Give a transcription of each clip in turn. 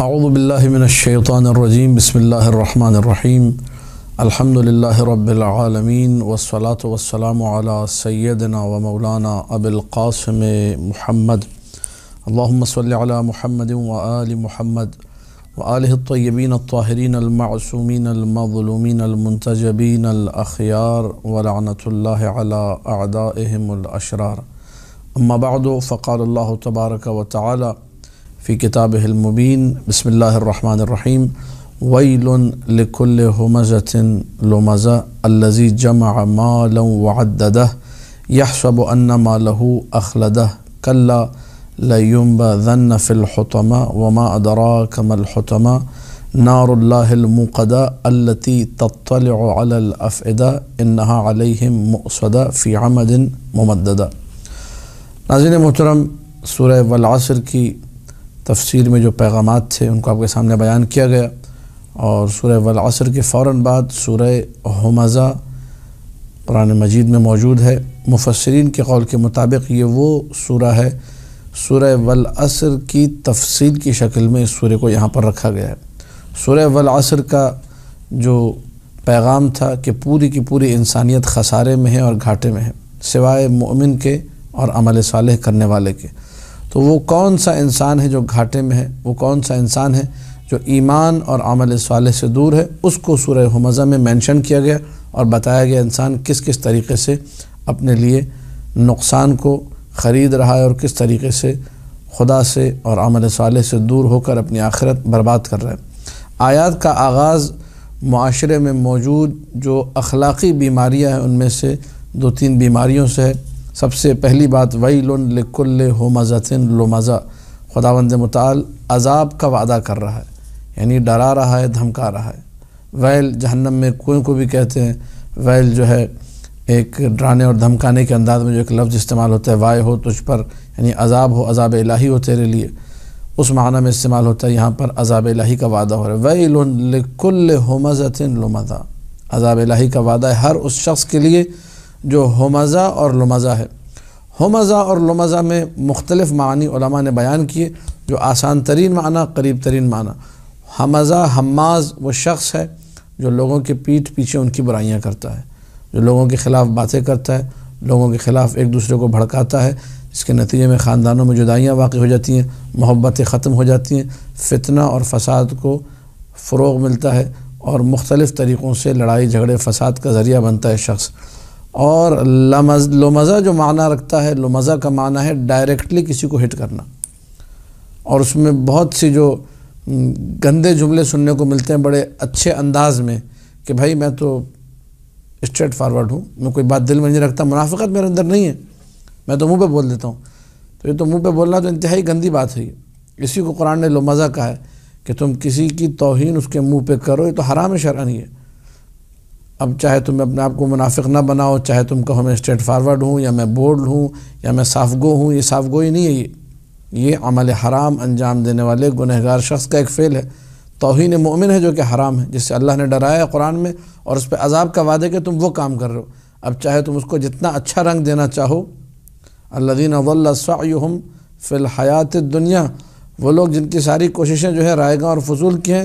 اعوذ باللہ من الشیطان الرجیم بسم اللہ الرحمن الرحیم الحمد للہ رب العالمین والصلاة والسلام علی سیدنا و مولانا ابی القاسم محمد اللہم صلی علی محمد و آل محمد و آلہ الطیبین الطاہرین المعصومین المظلومین المنتجبین الاخیار ولعنۃ اللہ علی اعدائہم الاشرار اما بعد فقال اللہ تبارک و تعالی فی کتابہ المبین بسم اللہ الرحمن الرحیم ویل لکل ہمزۃ لمزہ الذی جمع مالا وعددہ یحسب ان مالہ اخلدہ کلا لینبذن فی الحطمہ وما ادراک ما الحطمہ نار اللہ الموقدہ التی تطلع علی الافئدہ انہا علیہم مؤصدہ فی عمد ممددہ۔ ناظرین محترم، سورہ والعصر کی تفسیر میں جو پیغامات تھے ان کو آپ کے سامنے بیان کیا گیا، اور سورہ والعصر کے فوراً بعد سورہ ہمزہ قرآن مجید میں موجود ہے۔ مفسرین کے قول کے مطابق یہ وہ سورہ ہے، سورہ والعصر کی تفصیل کی شکل میں اس سورہ کو یہاں پر رکھا گیا ہے۔ سورہ والعصر کا جو پیغام تھا کہ پوری کی پوری انسانیت خسارے میں ہے اور گھاٹے میں ہے سوائے مومن کے اور عمل صالح کرنے والے کے۔ تو وہ کون سا انسان ہے جو گھاٹے میں ہے، وہ کون سا انسان ہے جو ایمان اور عمل صالح سے دور ہے، اس کو سورہ ہمزہ میں مینشن کیا گیا اور بتایا گیا انسان کس کس طریقے سے اپنے لیے نقصان کو خرید رہا ہے اور کس طریقے سے خدا سے اور عمل صالح سے دور ہو کر اپنی آخرت برباد کر رہا ہے۔ آیات کا آغاز معاشرے میں موجود جو اخلاقی بیماریاں ہیں ان میں سے دو تین بیماریوں سے ہے۔ سب سے پہلی بات ویل لکل ہمزۃ لمزہ، خداوند متعال عذاب کا وعدہ کر رہا ہے، یعنی ڈرا رہا ہے، دھمکا رہا ہے۔ ویل جہنم میں کنویں کو بھی کہتے ہیں۔ ویل جو ہے ایک ڈرانے اور دھمکانے کے انداز میں جو ایک لفظ استعمال ہوتا ہے، وائے ہو تجھ پر، یعنی عذاب ہو، عذاب الہی ہو تیرے لیے، اس معنی میں استعمال ہوتا ہے۔ یہاں پر عذاب الہی کا وعدہ ہو رہا ہے، ویل لکل ہمزۃ لمزہ، عذاب الہی کا وعدہ ہے ہر اس شخص کے لیے جو ہمزہ اور لمزہ ہے۔ ہمزہ اور لمزہ میں مختلف معنی علماء نے بیان کیے، جو آسان ترین معنی، قریب ترین معنی۔ ہمزہ ہماز وہ شخص ہے جو لوگوں کے پیٹھ پیچھے ان کی برائیاں کرتا ہے، جو لوگوں کے خلاف باتیں کرتا ہے، لوگوں کے خلاف ایک دوسرے کو بھڑکاتا ہے، اس کے نتیجے میں خاندانوں میں جدائیاں واقع ہو جاتی ہیں، محبتیں ختم ہو جاتی ہیں، فتنہ اور فساد کو فروغ ملتا ہے اور مختلف طریقوں سے لڑائی جھگڑے فساد کا ذریعہ بنتا ہے شخص۔ اور لمزہ جو معنی رکھتا ہے، لمزہ کا معنی ہے ڈائریکٹلی کسی کو ہٹ کرنا، اور اس میں بہت سی جو گندے جملے سننے کو ملتے ہیں بڑے اچھے انداز میں کہ بھائی میں تو اسٹریٹ فارورڈ ہوں، میں کوئی بات دل میں نہیں رکھتا، منافقت میرے اندر نہیں ہے، میں تو منہ پہ بول دیتا ہوں۔ تو یہ تو منہ پہ بولنا تو انتہائی گندی بات ہے، اسی کو قرآن نے لمزہ کہا ہے کہ تم کسی کی توہین اس کے منہ پہ کرو، یہ تو حرام شرعاً ہے۔ اب چاہے تم اپنے آپ کو منافق نہ بناؤ، چاہے تم کہو میں اسٹریٹ فارورڈ ہوں، یا میں بولڈ ہوں، یا میں صاف گو ہوں، یہ صاف گوئی نہیں ہے، یہ عمل حرام انجام دینے والے گنہگار شخص کا ایک فعل ہے۔ توہین مومن ہے جو کہ حرام ہے، جس سے اللہ نے ڈرایا ہے قرآن میں، اور اس پہ عذاب کا وعدے کہ تم وہ کام کر رہے ہو۔ اب چاہے تم اس کو جتنا اچھا رنگ دینا چاہو، الذین ضل سعیہم فی الحیات الدنیا، وہ لوگ جن کی ساری کوششیں جو ہے رائگاں اور فضول کی ہیں،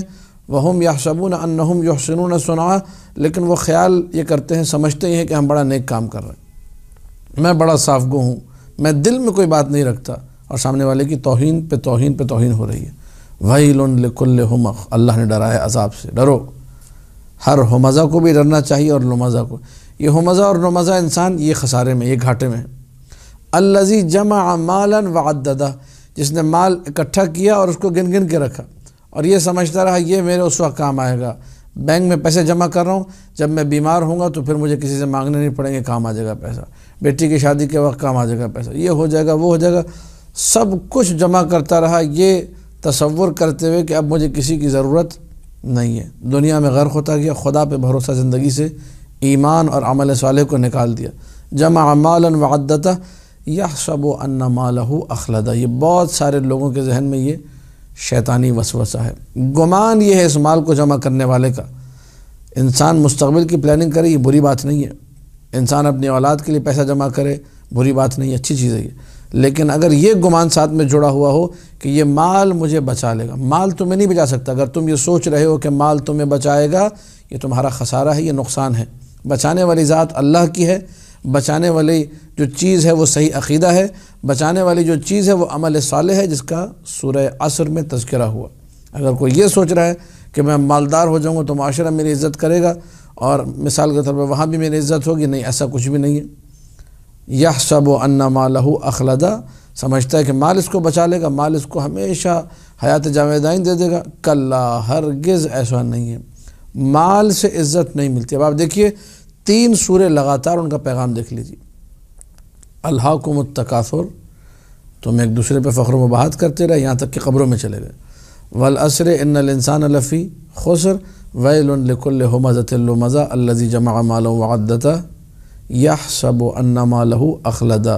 وہم یحسبون انہم یحسنون صنعا، لیکن وہ خیال یہ کرتے ہیں، سمجھتے ہیں کہ ہم بڑا نیک کام کر رہے ہیں، میں بڑا صاف گو ہوں، میں دل میں کوئی بات نہیں رکھتا، اور سامنے والے کی توہین پہ توہین پہ توہین ہو رہی ہے۔ ویل لکل ہمزہ، اللہ نے ڈرایا عذاب سے، ڈرو۔ ہر ہمزہ کو بھی ڈرنا چاہیے اور لمزہ کو۔ یہ ہمزہ اور لمزہ انسان یہ خسارے میں، یہ گھاٹے میں ہے۔ الذی جمع مالا وعددہ، جس نے مال اکٹھا کیا اور اس کو گن گن کے رکھا، اور یہ سمجھتا رہا یہ میرے اس وقت کام آئے گا، بینک میں پیسے جمع کر رہا ہوں، جب میں بیمار ہوں گا تو پھر مجھے کسی سے مانگنے نہیں پڑیں گے، کام آ جائے گا پیسہ، بیٹی کی شادی کے وقت کام آ جائے گا پیسہ، یہ ہو جائے گا وہ ہو جائے گا، سب کچھ جمع کرتا رہا یہ تصور کرتے ہوئے کہ اب مجھے کسی کی ضرورت نہیں ہے۔ دنیا میں غرق ہوتا گیا، خدا پہ بھروسہ زندگی سے ایمان اور عمل صالح کو نکال دیا۔ جمع مالا وعددہ یحسب ان مالہ اخلدہ، یہ بہت سارے لوگوں کے ذہن میں یہ شیطانی وسوسہ ہے، گمان یہ ہے اس مال کو جمع کرنے والے کا۔ انسان مستقبل کی پلاننگ کرے، یہ بری بات نہیں ہے، انسان اپنی اولاد کے لیے پیسہ جمع کرے، بری بات نہیں، اچھی چیز ہے یہ، لیکن اگر یہ گمان ساتھ میں جڑا ہوا ہو کہ یہ مال مجھے بچا لے گا، مال تمہیں نہیں بچا سکتا۔ اگر تم یہ سوچ رہے ہو کہ مال تمہیں بچائے گا، یہ تمہارا خسارہ ہے، یہ نقصان ہے۔ بچانے والی ذات اللہ کی ہے، بچانے والی جو چیز ہے وہ صحیح عقیدہ ہے، بچانے والی جو چیز ہے وہ عمل صالح ہے، جس کا سورہ عصر میں تذکرہ ہوا۔ اگر کوئی یہ سوچ رہا ہے کہ میں مالدار ہو جاؤں گا تو معاشرہ میری عزت کرے گا اور مثال کے طور پر وہاں بھی میری عزت ہوگی، نہیں، ایسا کچھ بھی نہیں ہے۔ یحسب ان مالہ اخلدا، سمجھتا ہے کہ مال اس کو بچا لے گا، مال اس کو ہمیشہ حیات جاویدائیں دے دے گا۔ کلا، ہرگز ایسا نہیں ہے، مال سے عزت نہیں ملتی۔ اب آپ دیکھیے 3 سورے لگاتار ان کا پیغام دیکھ لیجیے۔ الہاکم التکاثر، تم ایک دوسرے پہ فخر و مباحثت کرتے رہے یہاں تک کہ قبروں میں چلے گئے۔ والعصر ان الانسان لفی خسر ویل لکل ہمزۃ لمزہ الذی جمع مالا وعددہ یحسب ان مالہ اخلدا،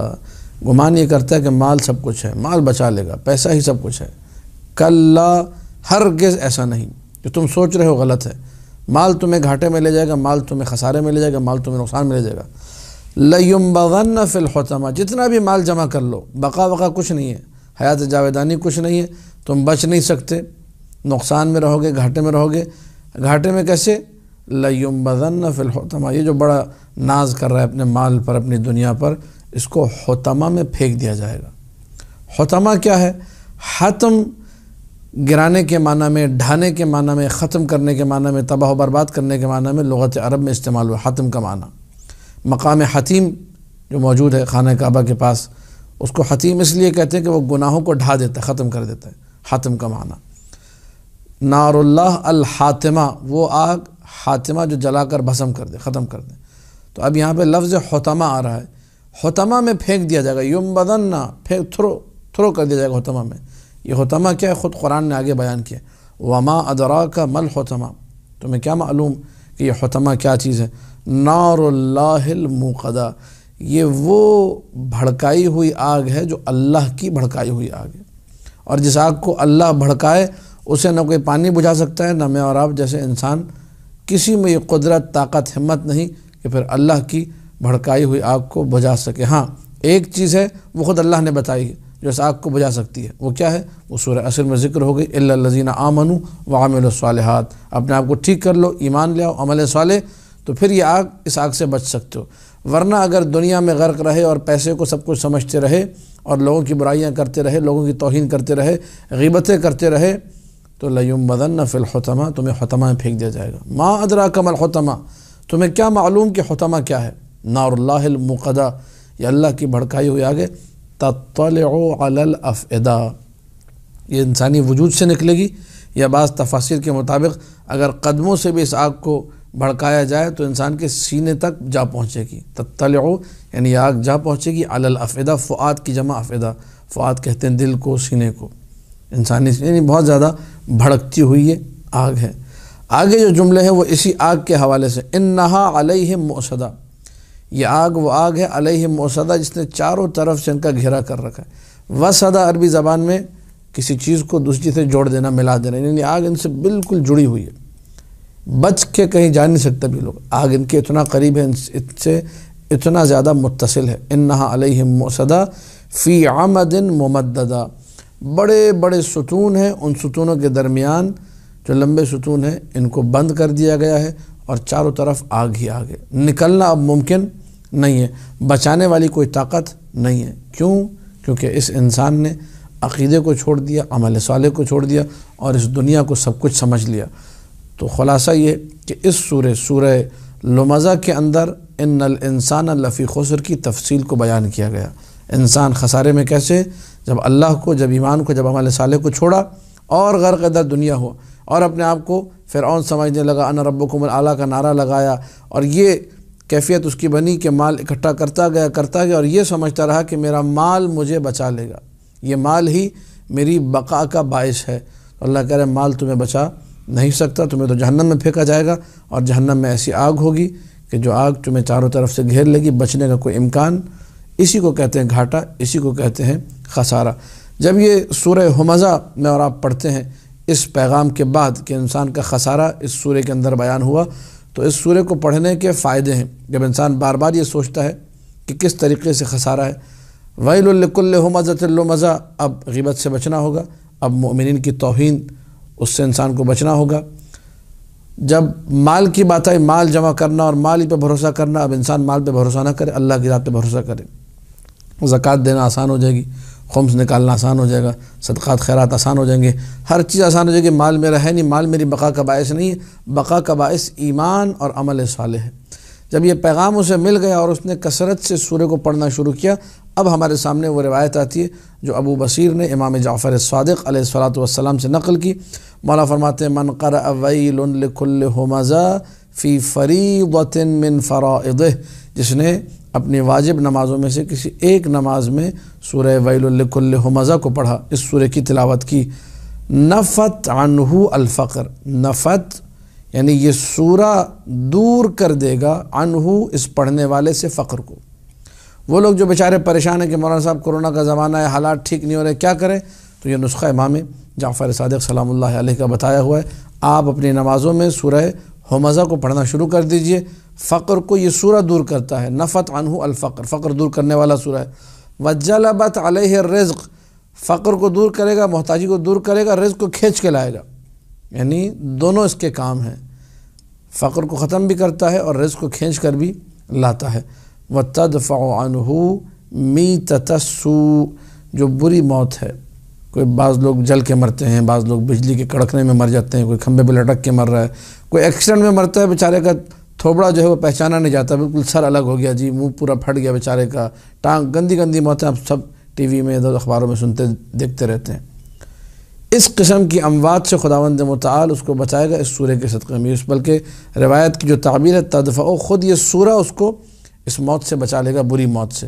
گمان یہ کرتا ہے کہ مال سب کچھ ہے، مال بچا لے گا، پیسہ ہی سب کچھ ہے۔ کلا، ہرگز ایسا نہیں، جو تم سوچ رہے ہو غلط ہے۔ مال تمہیں گھاٹے میں لے جائے گا، مال تمہیں خسارے میں لے جائے گا، مال تمہیں نقصان میں لے جائے گا۔ لَيُنبَذَنَّ فِي الْحُطَمَةِ، جتنا بھی مال جمع کر لو، بقا کچھ نہیں ہے، حیات جاویدانی کچھ نہیں ہے، تم بچ نہیں سکتے، نقصان میں رہو گے، گھاٹے میں رہو گے۔ گھاٹے میں کیسے؟ لَيُنبَذَنَّ فِي الْحُطَمَةِ، یہ جو بڑا ناز کر رہا ہے اپنے مال پر، اپنی دنیا پر، اس کو حطمہ میں پھینک دیا جائے گا۔ حطمہ کیا ہے؟ حتم گرانے کے معنی میں، ڈھانے کے معنی میں، ختم کرنے کے معنی میں، تباہ و برباد کرنے کے معنی میں لغت عرب میں استعمال ہوا حتم کا معنی۔ مقام حتیم جو موجود ہے خانہ کعبہ کے پاس، اس کو حتیم اس لیے کہتے ہیں کہ وہ گناہوں کو ڈھا دیتا ہے، ختم کر دیتا ہے، حتم کا معنی۔ نار اللہ الحاتمہ، وہ آگ حاتمہ جو جلا کر بھسم کر دے، ختم کر دے۔ تو اب یہاں پہ لفظ حطمہ آ رہا ہے، حطمہ میں پھینک دیا جائے گا، ینبذن، تھرو کر دیا جائے گا حطمہ میں۔ یہ حطمہ کیا ہے؟ خود قرآن نے آگے بیان کیا، وما ادراک ما الحطمہ، تمہیں کیا معلوم کہ یہ حطمہ کیا چیز ہے؟ نار اللہ الموقدہ، یہ وہ بھڑکائی ہوئی آگ ہے جو اللہ کی بھڑکائی ہوئی آگ ہے، اور جس آگ کو اللہ بھڑکائے اسے نہ کوئی پانی بجھا سکتا ہے، نہ میں اور آپ جیسے انسان، کسی میں یہ قدرت، طاقت، ہمت نہیں کہ پھر اللہ کی بھڑکائی ہوئی آگ کو بجھا سکے۔ ہاں ایک چیز ہے وہ خود اللہ نے بتائی ہے جو اس آگ کو بجھا سکتی ہے، وہ کیا ہے؟ وہ سورہ عصر میں ذکر ہو گئی، الا الذین آمنوا وعملوا الصالحات، اپنے آپ کو ٹھیک کر لو، ایمان لے آؤ، عمل صالح، تو پھر یہ آگ، اس آگ سے بچ سکتے ہو۔ ورنہ اگر دنیا میں غرق رہے اور پیسے کو سب کچھ سمجھتے رہے اور لوگوں کی برائیاں کرتے رہے، لوگوں کی توہین کرتے رہے، غیبتیں کرتے رہے، تو لَيُنبَذَنَّ فِي الْحُطَمَةِ، تمہیں حطمہ میں پھینک دیا جائے گا۔ ما ادراک ما الحطمہ، تمہیں کیا معلوم کہ حطمہ کیا ہے؟ نار اللہ الموقدہ، یہ اللہ کی بھڑکائی ہوئی آگ ہے، تطلع علی الافئدہ، یہ انسانی وجود سے نکلے گی، یا بعض تفاسیر کے مطابق اگر قدموں سے بھی اس آگ کو بھڑکایا جائے تو انسان کے سینے تک جا پہنچے گی۔ تطلع یعنی آگ جا پہنچے گی، علی الافئدہ، فؤاد کی جمع افئدہ، فؤاد کہتے ہیں دل کو، سینے کو، انسانی، یعنی بہت زیادہ بھڑکتی ہوئی یہ آگ ہے۔ آگے جو جملے ہیں وہ اسی آگ کے حوالے سے، انہا علیہم مؤصدہ، یہ آگ وہ آگ ہے علیہم مؤصدہ جس نے چاروں طرف سے ان کا گھیرا کر رکھا ہے۔ وصدہ عربی زبان میں کسی چیز کو دوسری سے جوڑ دینا، ملا دینا، یعنی آگ ان سے بالکل جڑی ہوئی ہے، بچ کے کہیں جا نہیں سکتا بھی لوگ، آگ ان کے اتنا قریب ہے، ان سے اتنا زیادہ متصل ہے۔ انہا علیہم مؤصدہ فی عمد ممددہ، بڑے بڑے ستون ہیں، ان ستونوں کے درمیان جو لمبے ستون ہیں ان کو بند کر دیا گیا ہے، اور چاروں طرف آگ ہی آگ ہے، نکلنا اب ممکن نہیں ہے، بچانے والی کوئی طاقت نہیں ہے۔ کیوں؟ کیونکہ اس انسان نے عقیدے کو چھوڑ دیا، عمل صالح کو چھوڑ دیا، اور اس دنیا کو سب کچھ سمجھ لیا۔ تو خلاصہ یہ کہ اس سورہ لمزہ کے اندر ان الانسان لفی خسر کی تفصیل کو بیان کیا گیا۔ انسان خسارے میں کیسے؟ جب اللہ کو، جب ایمان کو، جب عمل صالح کو چھوڑا اور غرق در دنیا ہوا، اور اپنے آپ کو فرعون سمجھنے لگا، انا ربکم الاعلیٰ کا نعرہ لگایا، اور یہ کیفیت اس کی بنی کہ مال اکٹھا کرتا گیا، اور یہ سمجھتا رہا کہ میرا مال مجھے بچا لے گا، یہ مال ہی میری بقا کا باعث ہے۔ تو اللہ کہہ رہے ہیں مال تمہیں بچا نہیں سکتا، تمہیں تو جہنم میں پھینکا جائے گا، اور جہنم میں ایسی آگ ہوگی کہ جو آگ تمہیں چاروں طرف سے گھیر لے گی، بچنے کا کوئی امکان۔ اسی کو کہتے ہیں گھاٹا، اسی کو کہتے ہیں خسارہ۔ جب یہ سورہ ہمزہ میں اور آپ پڑھتے ہیں اس پیغام کے بعد کہ انسان کا خسارہ اس سورہ کے اندر بیان ہوا، تو اس سورہ کو پڑھنے کے فائدے ہیں۔ جب انسان بار بار یہ سوچتا ہے کہ کس طریقے سے خسارہ ہے، ویل لکل ہمزۃ لمزہ، اب غیبت سے بچنا ہوگا، اب مومنین کی توہین اس سے انسان کو بچنا ہوگا۔ جب مال کی بات آئی، مال جمع کرنا اور مال ہی پہ بھروسہ کرنا، اب انسان مال پہ بھروسہ نہ کرے، اللہ کی ذات پہ بھروسہ کرے۔ زکوٰۃ دینا آسان ہو جائے گی، خمس نکالنا آسان ہو جائے گا، صدقات خیرات آسان ہو جائیں گے، ہر چیز آسان ہو جائے گی۔ مال میرا ہے نہیں، مال میری بقا کا باعث نہیں ہے، بقا کا باعث ایمان اور عمل صالح ہے۔ جب یہ پیغام اسے مل گیا اور اس نے کثرت سے سورہ کو پڑھنا شروع کیا، اب ہمارے سامنے وہ روایت آتی ہے جو ابو بصیر نے امام جعفر الصادق علیہ الصلاۃ والسلام سے نقل کی۔ مولا فرماتے ہیں من قرأ ویل لکل ہمزہ فی فریضۃ من فرائضہ، جس نے اپنی واجب نمازوں میں سے کسی ایک نماز میں سورہ ویل لکل ہمزہ کو پڑھا، اس سورہ کی تلاوت کی، نفت عنہ الفقر، نفت یعنی یہ سورہ دور کر دے گا عنہ اس پڑھنے والے سے فقر کو۔ وہ لوگ جو بیچارے پریشان ہیں کہ مولانا صاحب کرونا کا زمانہ ہے، حالات ٹھیک نہیں ہو رہے، کیا کریں؟ تو یہ نسخہ امام جعفر صادق سلام اللہ علیہ کا بتایا ہوا ہے، آپ اپنی نمازوں میں سورہ ہمزہ کو پڑھنا شروع کر دیجئے، فقر کو یہ سورہ دور کرتا ہے، نفت عنہ الفقر، فقر دور کرنے والا سورہ ہے۔ وجلبت علیہ الرزق، فقر کو دور کرے گا، محتاجی کو دور کرے گا، رزق کو کھینچ کے لائے گا، یعنی دونوں اس کے کام ہیں، فقر کو ختم بھی کرتا ہے اور رزق کو کھینچ کر بھی لاتا ہے۔ وَتَدْفَعُ عَنْهُ مِيتَةَ السُّوءِ، جو بری موت ہے، کوئی بعض لوگ جل کے مرتے ہیں، بعض لوگ بجلی کے کڑکنے میں مر جاتے ہیں، کوئی کھمبے پہ لٹک کے مر رہا ہے، کوئی ایکسیڈنٹ میں مرتا ہے، بیچارے کا تھوبڑا جو ہے وہ پہچانا نہیں جاتا، بالکل سر الگ ہو گیا جی، منہ پورا پھٹ گیا بیچارے کا، ٹانگ، گندی گندی موتیں آپ سب ٹی وی میں ادھر اخباروں میں سنتے دیکھتے رہتے ہیں۔ اس قسم کی اموات سے خداوند متعال اس کو بچائے گا اس سورہ کے صدقے میں، بلکہ روایت کی جو تعبیر ہے تدفع، خود یہ سورہ اس کو اس موت سے بچا لے گا، بری موت سے۔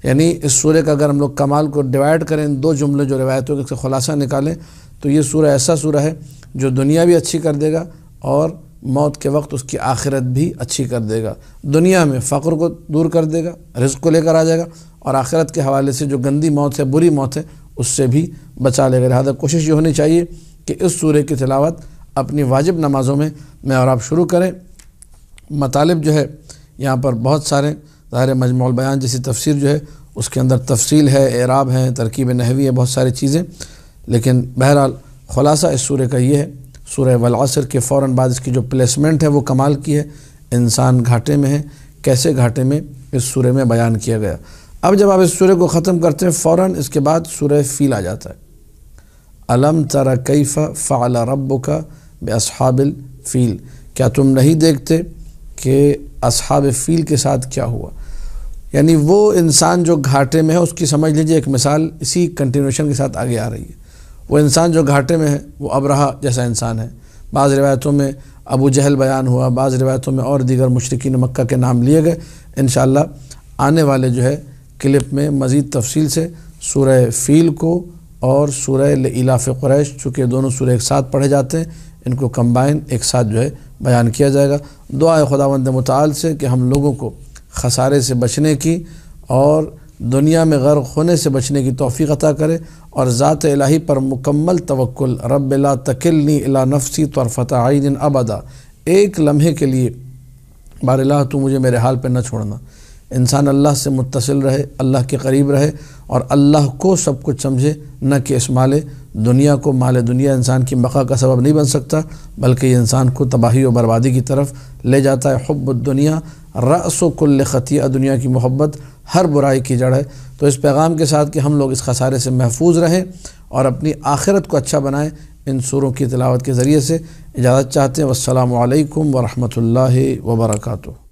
یعنی اس سورہ کا اگر ہم لوگ کمال کو ڈیوائڈ کریں، دو جملے جو روایتوں کے خلاصہ نکالیں، تو یہ سورہ ایسا سورہ ہے جو دنیا بھی اچھی کر دے گا اور موت کے وقت اس کی آخرت بھی اچھی کر دے گا۔ دنیا میں فقر کو دور کر دے گا، رزق کو لے کر آ جائے گا، اور آخرت کے حوالے سے جو گندی موت ہے، بری موت ہے، اس سے بھی بچا لے گا۔ لہٰذا کوشش یہ ہونی چاہیے کہ اس سورہ کی تلاوت اپنی واجب نمازوں میں اور آپ شروع کریں۔ مطالب جو ہے یہاں پر بہت سارے، ظاہر مجموع البیان جیسی تفسیر جو ہے اس کے اندر تفصیل ہے، اعراب ہے، ترکیب نحوی ہے، بہت ساری چیزیں، لیکن بہرحال خلاصہ اس سورہ کا یہ ہے، سورہ والعصر کے فوراً بعد اس کی جو پلیسمنٹ ہے وہ کمال کی ہے، انسان گھاٹے میں ہے، کیسے گھاٹے میں اس سورہ میں بیان کیا گیا۔ اب جب آپ اس سورہ کو ختم کرتے ہیں، فوراً اس کے بعد سورہ فیل آ جاتا ہے، الم تر کیف فعل ربک باصحاب الفیل، کیا تم نہیں دیکھتے کہ اصحاب فیل کے ساتھ کیا ہوا؟ یعنی وہ انسان جو گھاٹے میں ہے، اس کی سمجھ لیجئے ایک مثال اسی کنٹینویشن کے ساتھ آگے آ رہی ہے۔ وہ انسان جو گھاٹے میں ہے وہ ابرہہ جیسا انسان ہے، بعض روایتوں میں ابو جہل بیان ہوا، بعض روایتوں میں اور دیگر مشرکین مکہ کے نام لیے گئے۔ انشاءاللہ آنے والے جو ہے کلپ میں مزید تفصیل سے سورہ فیل کو اور سورہ لإلاف قریش، چونکہ دونوں سورہ ایک ساتھ پڑھے جاتے ہیں، ان کو کمبائن ایک ساتھ جو ہے بیان کیا جائے گا۔ دعا ہے خداوند متعال سے کہ ہم لوگوں کو خسارے سے بچنے کی اور دنیا میں غرق ہونے سے بچنے کی توفیق عطا کرے، اور ذات الہی پر مکمل توکل، رب لا تکلنی الی نفسی طرفۃ عین ابدا، ایک لمحے کے لیے بار الہ تو مجھے میرے حال پہ نہ چھوڑنا۔ انسان اللہ سے متصل رہے، اللہ کے قریب رہے، اور اللہ کو سب کچھ سمجھے، نہ کہ اس مال دنیا کو۔ مال دنیا انسان کی بقا کا سبب نہیں بن سکتا، بلکہ یہ انسان کو تباہی و بربادی کی طرف لے جاتا ہے۔ حب الدنیا رأس کل خطیہ، دنیا کی محبت ہر برائی کی جڑ ہے۔ تو اس پیغام کے ساتھ کہ ہم لوگ اس خسارے سے محفوظ رہیں اور اپنی آخرت کو اچھا بنائیں، ان سوروں کی تلاوت کے ذریعے سے اجازت چاہتے ہیں۔ والسلام علیکم ورحمۃ اللہ وبرکاتہ۔